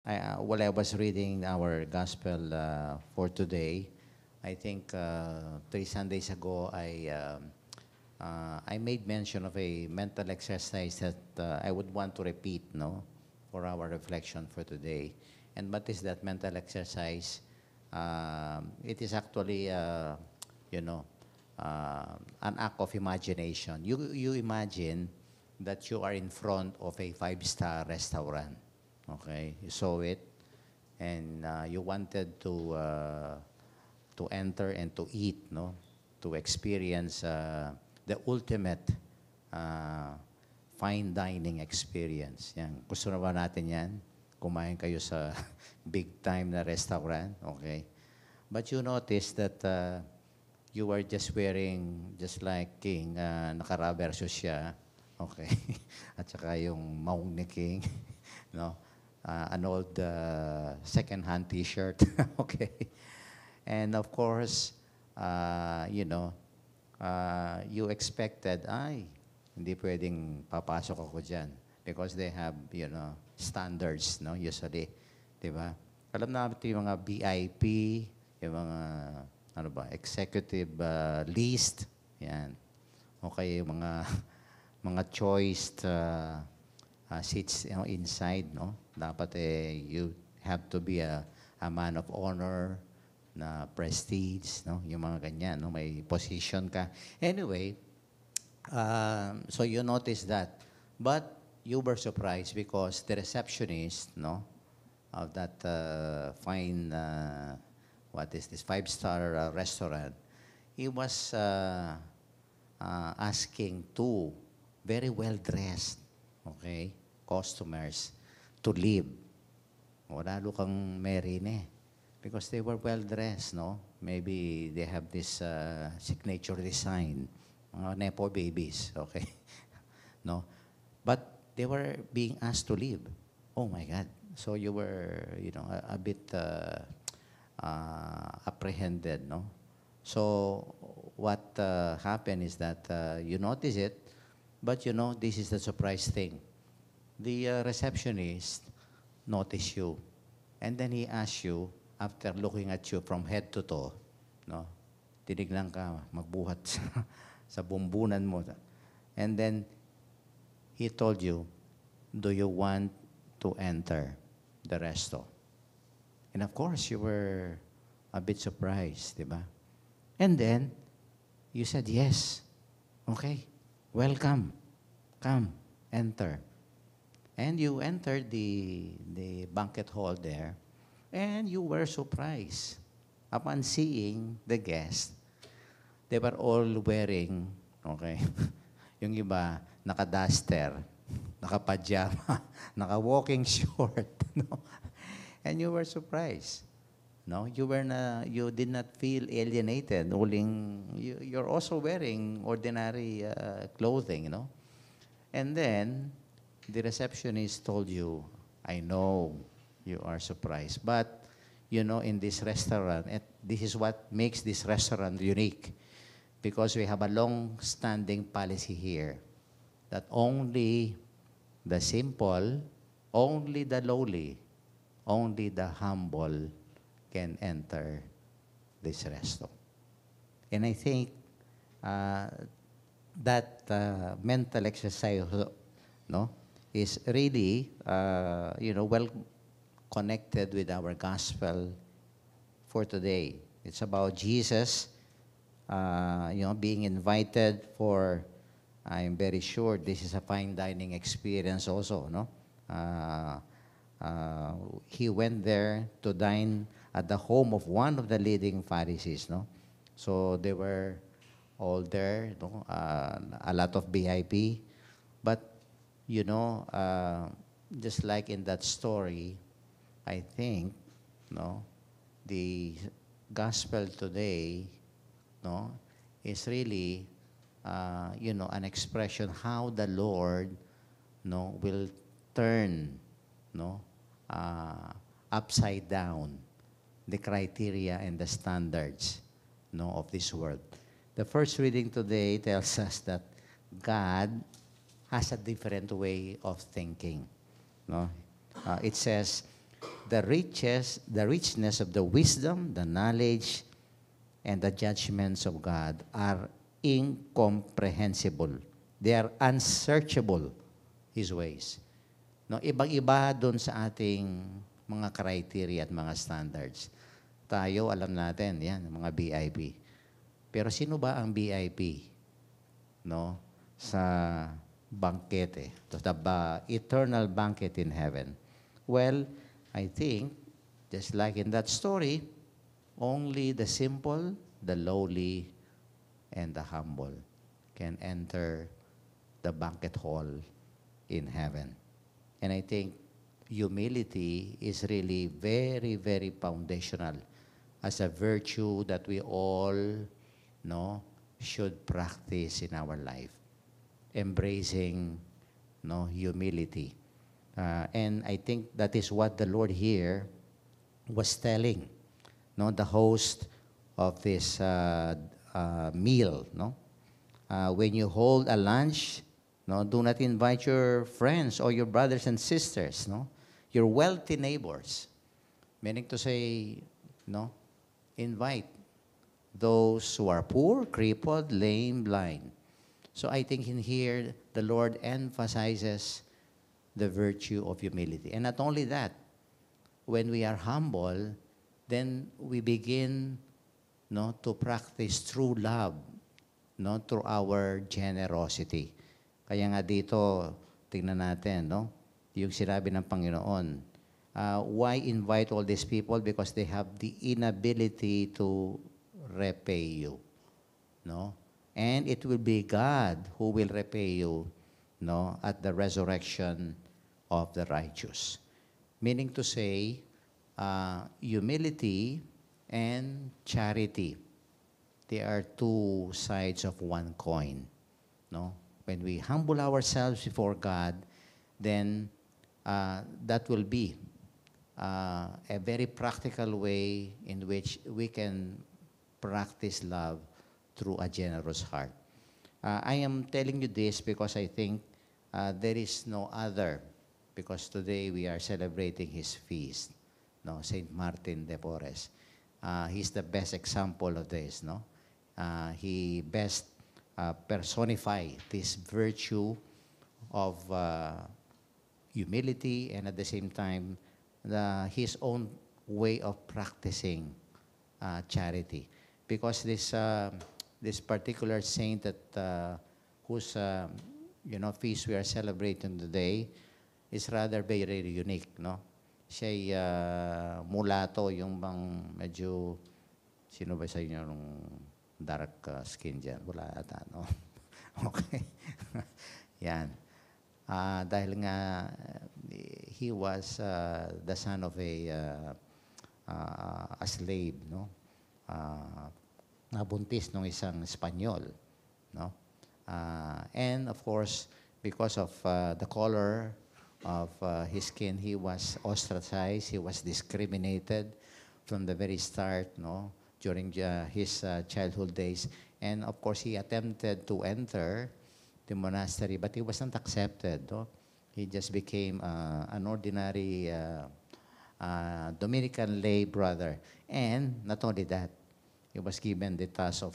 While I was reading our gospel for today, I think 3 Sundays ago, I made mention of a mental exercise that I would want to repeat, no, for our reflection for today. And what is that mental exercise? It is actually, you know, an act of imagination. You imagine that you are in front of a five-star restaurant. Okay, you saw it, and you wanted to enter and to eat, no, to experience the ultimate uh, fine dining experience. Yan. Gusto na ba natin yan? Kumain kayo sa big time na restaurant, okay? But you notice that you were just wearing, just like King, naka-rubber shoes siya, okay? At saka yung maong ni King, no? An old second-hand T-shirt, okay? And of course, you expected, ay, hindi pwedeng papasok ako dyan because they have, standards, no, usually. Di ba? Alam natin yung mga VIP, yung mga, executive list, yan. Okay, yung mga, mga choiced seats inside, no? Dapat you have to be a man of honor, na prestige, no? Yung mga ganyan, no? May position ka. Anyway, so you notice that. But you were surprised because the receptionist, no, of that fine, what is this, five-star restaurant, he was asking two very well-dressed, okay, customers to leave. O, lalo kang Mary na eh. Because they were well-dressed, no? Maybe they have this signature design, mga Nepo babies, okay? No? But they were being asked to leave. Oh my God. So you were, a bit apprehended, no? So what happened is that you notice it, but this is the surprise thing. The receptionist noticed you, and then he asked you, after looking at you from head to toe, no? Tinignan ka, magbuhat sa bumbunan mo. And then, he told you, do you want to enter the resto? And of course, you were a bit surprised, di ba? And then, you said, yes. Okay, welcome. Come, enter. And you entered the banquet hall there, and you were surprised. Upon seeing the guests, they were all wearing, okay, yung iba, naka-duster, naka-pajama, naka-walking short, no? And you were surprised. No, you did not feel alienated. You're also wearing ordinary clothing, And then, the receptionist told you, I know you are surprised. But, in this restaurant, this is what makes this restaurant unique. Because we have a long-standing policy here that only the simple, only the lowly, only the humble can enter this resto. And I think that mental exercise, is really, well connected with our gospel for today. It's about Jesus, being invited for, I'm very sure this is a fine dining experience also, no? He went there to dine at the home of one of the leading Pharisees, no? So they were all there, a lot of VIP. But, just like in that story, I think, the gospel today, is really, an expression how the Lord, will turn, upside down the criteria and the standards, of this world. The first reading today tells us that God has a different way of thinking, It says, the richness of the wisdom, the knowledge, and the judgments of God are incomprehensible. They are unsearchable, His ways. No, ibang-iba doon sa ating mga criteria at mga standards. Tayo, alam natin, yan, mga BIP. Pero sino ba ang BIP? No? Sa banquete, the eternal banquet in heaven. Well, I think, just like in that story, only the simple, the lowly, and the humble can enter the banquet hall in heaven. And I think humility is really very, very foundational as a virtue that we all should practice in our life. Embracing humility. And I think that is what the Lord here was telling the host of this meal. When you hold a lunch, do not invite your friends or your brothers and sisters, your wealthy neighbors. Meaning to say, invite those who are poor, crippled, lame, blind. So I think in here, the Lord emphasizes the virtue of humility. And not only that, when we are humble, then we begin to practice true love through our generosity. Kaya nga dito, tingnan natin, yung sinabi ng Panginoon, why invite all these people? Because they have the inability to repay you. And it will be God who will repay you at the resurrection of the righteous. Meaning to say, humility and charity, they are two sides of one coin. When we humble ourselves before God, then that will be a very practical way in which we can practice love through a generous heart. I am telling you this because I think there is no other, because today we are celebrating his feast, Saint Martin de Porres. He's the best example of this, he best personify this virtue of humility and at the same time his own way of practicing charity. Because this particular saint that whose feast we are celebrating today is rather very, very unique, Siya'y mulato, yung bang medyo, sino ba sa inyo nung dark skin dyan? Wala ata, no? Okay. Yan. Dahil nga, he was the son of a slave, nabuntis ng isang Espanyol, and of course, because of the color of his skin, he was ostracized, he was discriminated from the very start, during his childhood days. And of course, he attempted to enter the monastery, but he wasn't accepted. He just became an ordinary Dominican lay brother. And not only that, he was given the task of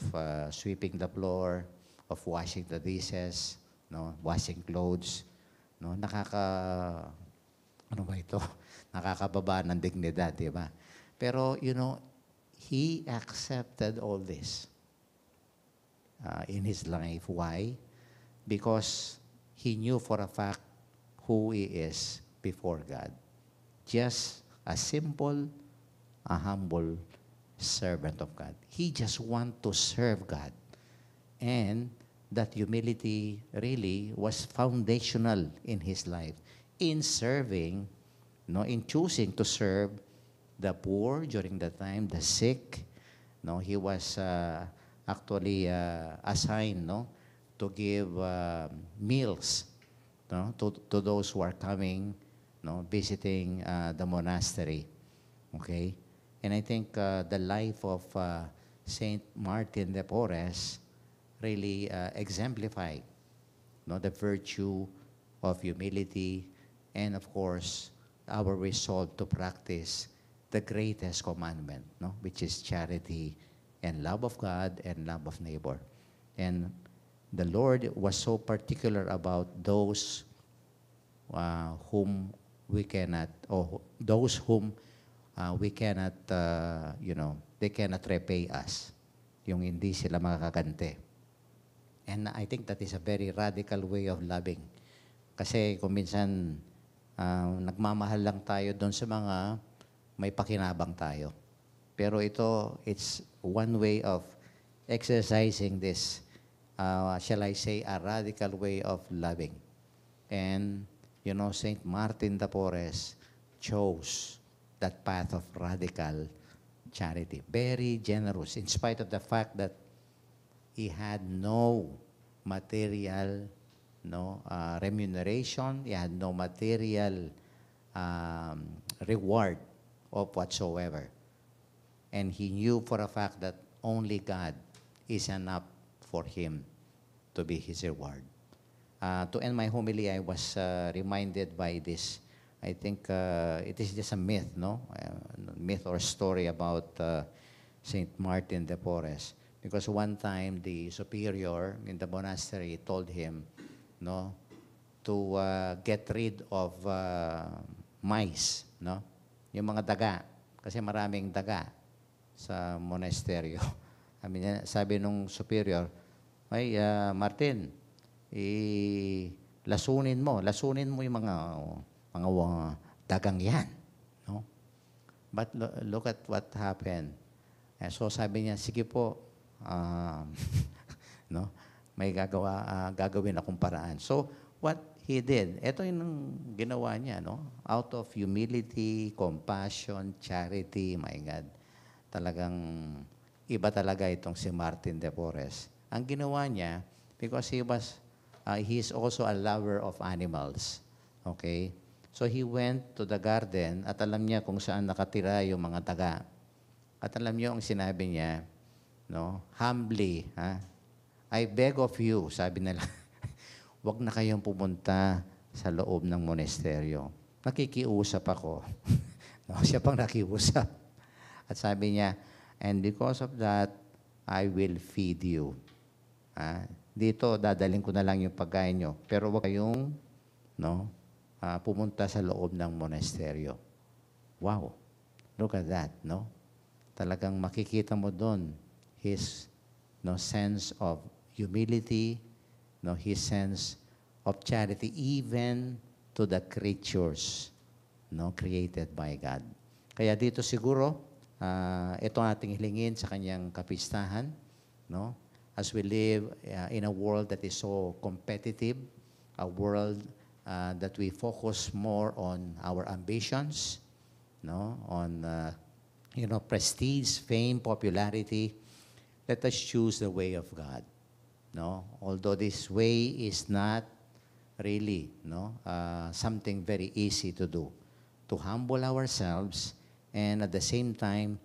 sweeping the floor, of washing the dishes, washing clothes. Ano ba ito? Nakakababa ng dignidad, di ba? Pero, he accepted all this in his life. Why? Because he knew for a fact who he is before God. Just a simple, a humble servant of God. He just want to serve God. And that humility really was foundational in his life. In serving, in choosing to serve the poor during that time, the sick. He was actually assigned to give meals to those who are coming, visiting the monastery. Okay? And I think the life of Saint Martin de Porres really exemplified the virtue of humility and, of course, our resolve to practice the greatest commandment, no? Which is charity and love of God and love of neighbor. And the Lord was so particular about those whom we cannot, or those whom we cannot, they cannot repay us. Yung hindi sila makakaganti. And I think that is a very radical way of loving. Kasi kung minsan, nagmamahal lang tayo doon sa mga may pakinabang tayo. Pero ito, it's one way of exercising this, shall I say, a radical way of loving. And, St. Martin de Porres chose that path of radical charity. Very generous, in spite of the fact that he had no material remuneration, he had no material reward of whatsoever. And he knew for a fact that only God is enough for him to be his reward. To end my homily, I was reminded by this. I think it is just a myth, no? Myth or story about St. Martin de Porres. Because one time, the superior in the monastery told him, to get rid of mice, no? Yung mga daga. Kasi maraming daga sa monasteryo. Sabi nung superior, ay, Martin, lasunin mo yung mga dagang yan. No? But look at what happened. So sabi niya, sige po, may gagawin akong paraan. So what he did, ito yung ginawa niya, out of humility, compassion, charity, my God, talagang iba talaga itong si Martin de Porres. Ang ginawa niya, because he is also a lover of animals. Okay? So he went to the garden at alam niya kung saan nakatira yung mga daga. At alam niyo ang sinabi niya, humbly, I beg of you, sabi nila, wag na kayong pumunta sa loob ng monasteryo. Nakikiusap ako. Siya pang nakiusap. At sabi niya, and because of that, I will feed you. Dito, dadaling ko na lang yung pagkain nyo. Pero wag kayong pumunta sa loob ng monasteryo. Wow. Look at that, Talagang makikita mo doon his sense of humility, his sense of charity, even to the creatures created by God. Kaya dito siguro, ito ating hilingin sa kanyang kapistahan, as we live in a world that is so competitive, a world that we focus more on our ambitions, on prestige, fame, popularity. Let us choose the way of God. Although this way is not really something very easy to do, to humble ourselves and at the same time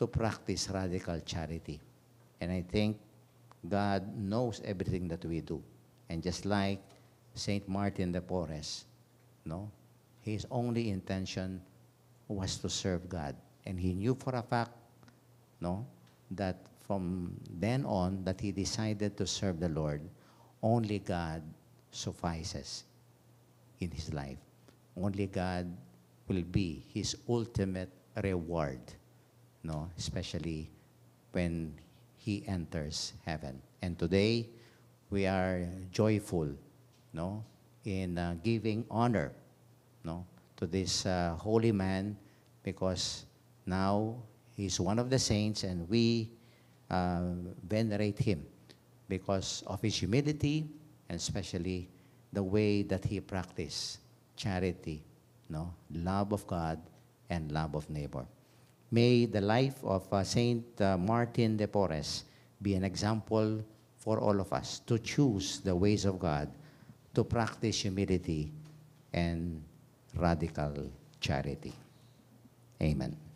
to practice radical charity. And I think God knows everything that we do. And just like St. Martin de Porres, his only intention was to serve God. And he knew for a fact, that from then on, that he decided to serve the Lord. Only God suffices in his life. Only God will be his ultimate reward, especially when he enters heaven. And today, we are joyful, in giving honor, to this holy man, because now he's one of the saints, and we venerate him because of his humility, and especially the way that he practiced charity, love of God and love of neighbor. May the life of Saint Martin de Porres be an example for all of us to choose the ways of God, to practice humility and radical charity. Amen.